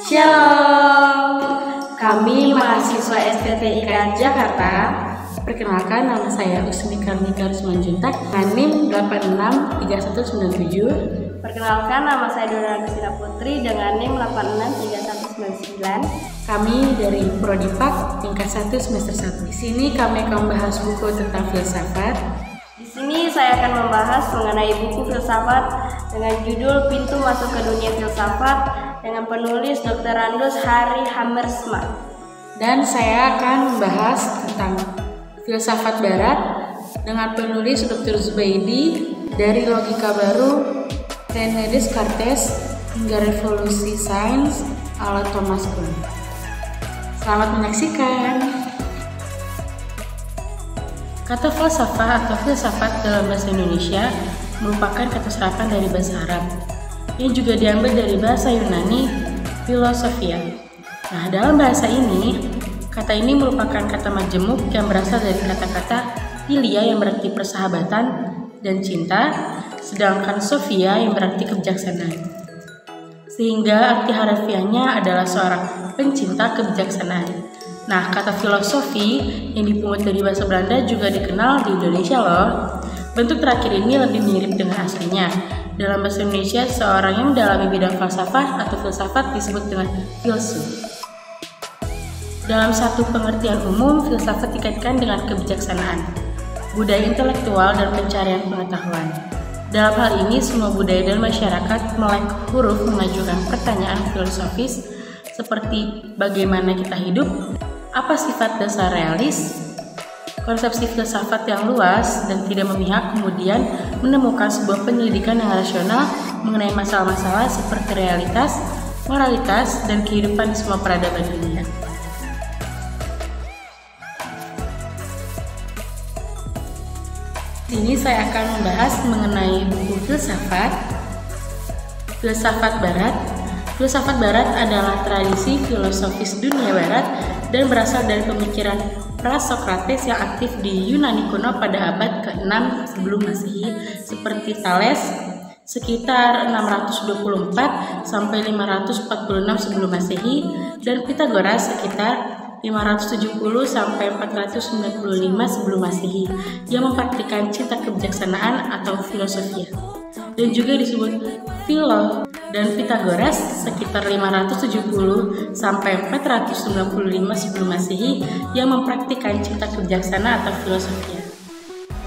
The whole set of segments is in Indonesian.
Shalom, kami mahasiswa STTIK Jakarta. Perkenalkan, nama saya Usmi Karnika Rusmanjuntak, NIM 863197. Perkenalkan, nama saya Dora Agustina Putri dengan NIM 863199. Kami dari Prodi PAK tingkat 1 semester 1. Di sini kami akan membahas buku tentang filsafat. Di sini saya akan membahas mengenai buku filsafat dengan judul Pintu Masuk ke Dunia Filsafat dengan penulis Dr. Randus Harry Hammersma. Dan saya akan membahas tentang filsafat barat dengan penulis Dr. Zubaidi dari Logika Baru, René Descartes hingga Revolusi Sains ala Thomas Kuhn. Selamat menyaksikan. Kata falsafah atau filsafat dalam bahasa Indonesia merupakan kata serapan dari bahasa Arab yang juga diambil dari bahasa Yunani, filosofia. Nah, dalam bahasa ini, kata ini merupakan kata majemuk yang berasal dari kata-kata philia yang berarti persahabatan dan cinta, sedangkan sophia yang berarti kebijaksanaan. Sehingga arti harfiahnya adalah seorang pencinta kebijaksanaan. Nah, kata filosofi yang dipungut dari bahasa Belanda juga dikenal di Indonesia loh. Bentuk terakhir ini lebih mirip dengan aslinya. Dalam bahasa Indonesia, seorang yang mendalami bidang falsafah atau filsafat disebut dengan filsuf. Dalam satu pengertian umum, filsafat dikaitkan dengan kebijaksanaan, budaya intelektual, dan pencarian pengetahuan. Dalam hal ini, semua budaya dan masyarakat melek huruf mengajukan pertanyaan filosofis seperti bagaimana kita hidup, apa sifat dasar realis. Konsepsi filsafat yang luas dan tidak memihak kemudian menemukan sebuah penyelidikan yang rasional mengenai masalah-masalah seperti realitas, moralitas, dan kehidupan di semua peradaban dunia. Ini saya akan membahas mengenai buku filsafat. Filsafat Barat. Filsafat Barat adalah tradisi filosofis dunia Barat dan berasal dari pemikiran pra-Sokrates yang aktif di Yunani kuno pada abad ke-6 sebelum Masehi, seperti Thales sekitar 624 sampai 546 sebelum Masehi dan Pythagoras sekitar 570 sampai 495 sebelum Masehi yang mempraktikkan cinta kebijaksanaan atau filosofia. Dan juga disebut Philo dan Pythagoras sekitar 570 sampai 495 sebelum Masehi yang mempraktikkan cinta kebijaksanaan atau filosofia.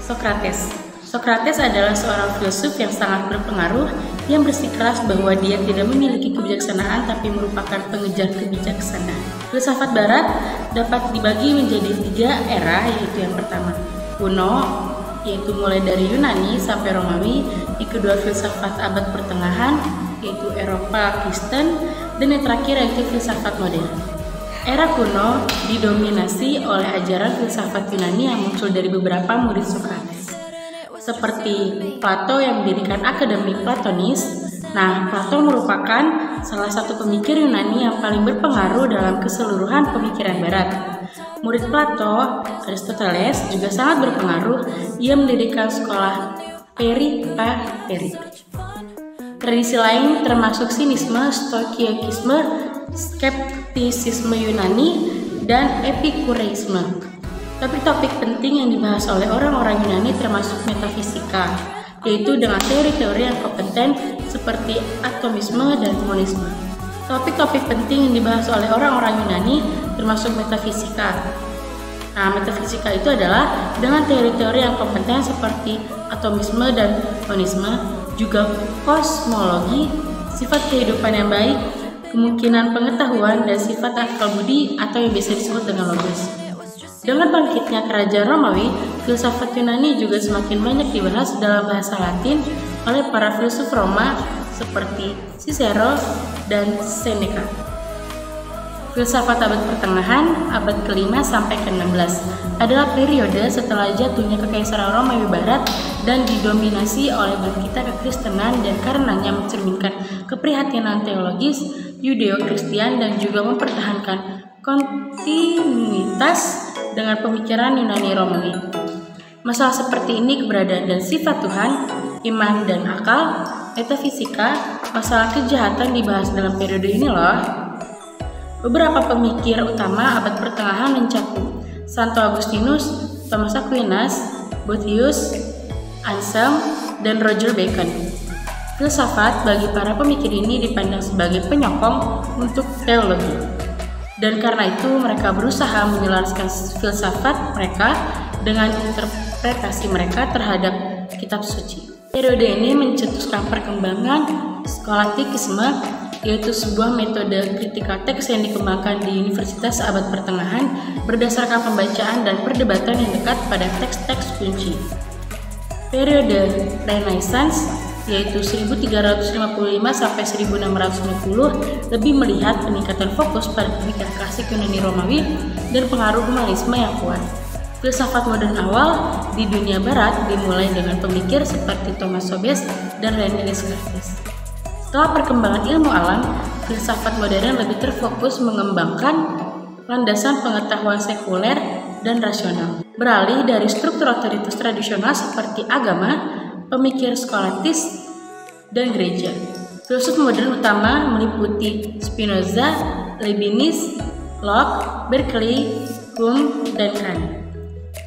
Sokrates adalah seorang filsuf yang sangat berpengaruh yang bersikeras bahwa dia tidak memiliki kebijaksanaan tapi merupakan pengejar kebijaksanaan. Filsafat Barat dapat dibagi menjadi 3 era, yaitu yang pertama kuno, yaitu mulai dari Yunani sampai Romawi, yang kedua filsafat abad pertengahan, yaitu Eropa Kristen, dan yang terakhir yaitu filsafat modern. Era kuno didominasi oleh ajaran filsafat Yunani yang muncul dari beberapa murid Sokrates, seperti Plato yang mendirikan Akademi Platonis. Nah, Plato merupakan salah satu pemikir Yunani yang paling berpengaruh dalam keseluruhan pemikiran Barat. Murid Plato, Aristoteles, juga sangat berpengaruh. Ia mendirikan sekolah Peripateri. Tradisi lain termasuk sinisme, stoikisme, skeptisisme Yunani, dan epikureisme. Topik-topik penting yang dibahas oleh orang-orang Yunani termasuk metafisika, yaitu dengan teori-teori yang kompeten seperti atomisme dan monisme. Topik-topik penting yang dibahas oleh orang-orang Yunani termasuk metafisika. Nah, metafisika itu adalah dengan teori-teori yang kompeten seperti atomisme dan monisme, juga kosmologi, sifat kehidupan yang baik, kemungkinan pengetahuan, dan sifat akal budi atau yang biasa disebut dengan logos. Dengan bangkitnya kerajaan Romawi, filsafat Yunani juga semakin banyak dibahas dalam bahasa Latin oleh para filsuf Roma seperti Cicero dan Seneca. Filsafat abad pertengahan, abad ke-5 sampai ke-16, adalah periode setelah jatuhnya Kekaisaran Romawi Barat dan didominasi oleh bangkitnya kekristenan, dan karenanya mencerminkan keprihatinan teologis Yudeo-Kristian dan juga mempertahankan kontinuitas dengan pemikiran Yunani Romawi. Masalah seperti ini keberadaan dan sifat Tuhan, iman dan akal, metafisika, masalah kejahatan dibahas dalam periode ini loh. Beberapa pemikir utama abad pertengahan mencakup Santo Agustinus, Thomas Aquinas, Boethius, Anselm, dan Roger Bacon. Filsafat bagi para pemikir ini dipandang sebagai penyokong untuk teologi. Dan karena itu mereka berusaha menyelaraskan filsafat mereka dengan interpretasi mereka terhadap kitab suci. Periode ini mencetuskan perkembangan skolastikisme, yaitu sebuah metode critical text yang dikembangkan di universitas abad pertengahan berdasarkan pembacaan dan perdebatan yang dekat pada teks-teks kunci. Periode Renaissance, yaitu 1355 sampai 1650, lebih melihat peningkatan fokus pada pemikiran klasik Yunani Romawi dan pengaruh humanisme yang kuat. Filsafat modern awal di dunia barat dimulai dengan pemikir seperti Thomas Hobbes dan René Descartes. Setelah perkembangan ilmu alam, filsafat modern lebih terfokus mengembangkan landasan pengetahuan sekuler dan rasional. Beralih dari struktur otoritas tradisional seperti agama, pemikir skolastis, dan gereja. Filsuf modern utama meliputi Spinoza, Leibniz, Locke, Berkeley, Hume, dan Kant.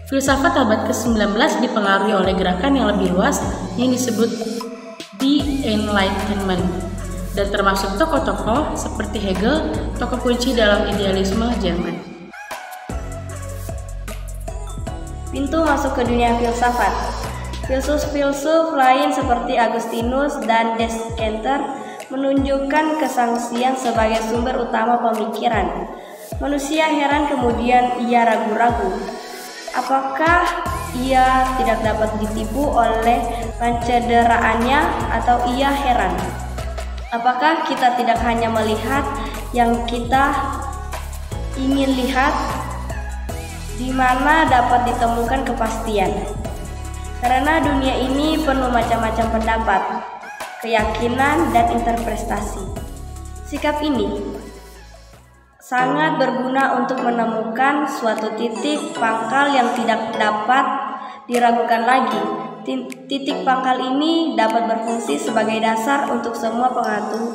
Filsafat abad ke-19 dipengaruhi oleh gerakan yang lebih luas yang disebut The Enlightenment, dan termasuk tokoh-tokoh seperti Hegel, tokoh kunci dalam idealisme Jerman. Pintu masuk ke dunia filsafat. Filsuf-filsuf lain seperti Agustinus dan Descartes menunjukkan kesangsian sebagai sumber utama pemikiran. Manusia heran, kemudian ia ragu-ragu. Apakah ia tidak dapat ditipu oleh pencederaannya, atau ia heran? Apakah kita tidak hanya melihat yang kita ingin lihat, di mana dapat ditemukan kepastian? Karena dunia ini penuh macam-macam pendapat, keyakinan, dan interpretasi. Sikap ini sangat berguna untuk menemukan suatu titik pangkal yang tidak dapat diragukan lagi. Titik pangkal ini dapat berfungsi sebagai dasar untuk semua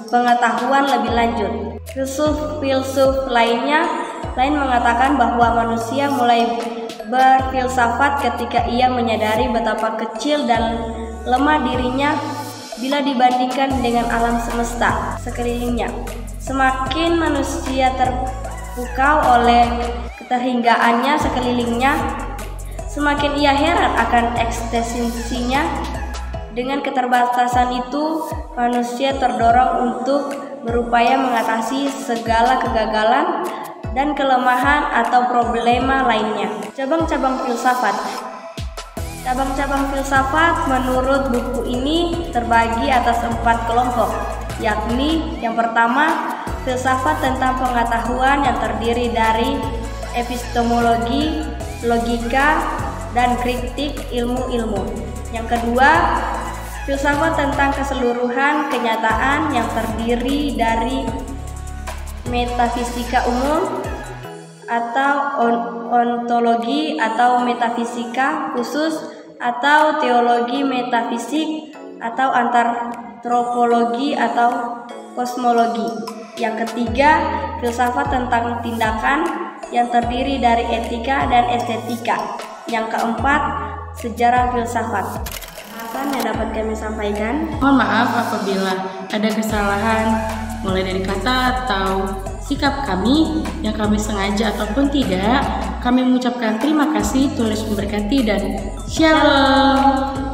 pengetahuan lebih lanjut. Filsuf lain mengatakan bahwa manusia mulai berfilsafat ketika ia menyadari betapa kecil dan lemah dirinya bila dibandingkan dengan alam semesta sekelilingnya. Semakin manusia terpukau oleh keterhinggaannya sekelilingnya, semakin ia heran akan eksistensinya. Dengan keterbatasan itu, manusia terdorong untuk berupaya mengatasi segala kegagalan dan kelemahan atau problema lainnya. Cabang-cabang filsafat. Cabang-cabang filsafat menurut buku ini terbagi atas 4 kelompok, yakni yang pertama, filsafat tentang pengetahuan yang terdiri dari epistemologi, logika, dan kritik ilmu-ilmu. Yang kedua, filsafat tentang keseluruhan kenyataan yang terdiri dari metafisika umum atau ontologi atau metafisika khusus atau teologi metafisik atau antropologi atau kosmologi. Yang ketiga, filsafat tentang tindakan yang terdiri dari etika dan estetika. Yang keempat, sejarah filsafat. Bahasan yang dapat kami sampaikan. Mohon maaf apabila ada kesalahan mulai dari kata atau sikap kami yang kami sengaja ataupun tidak. Kami mengucapkan terima kasih, Tuhan Yesus memberkati, dan Shalom.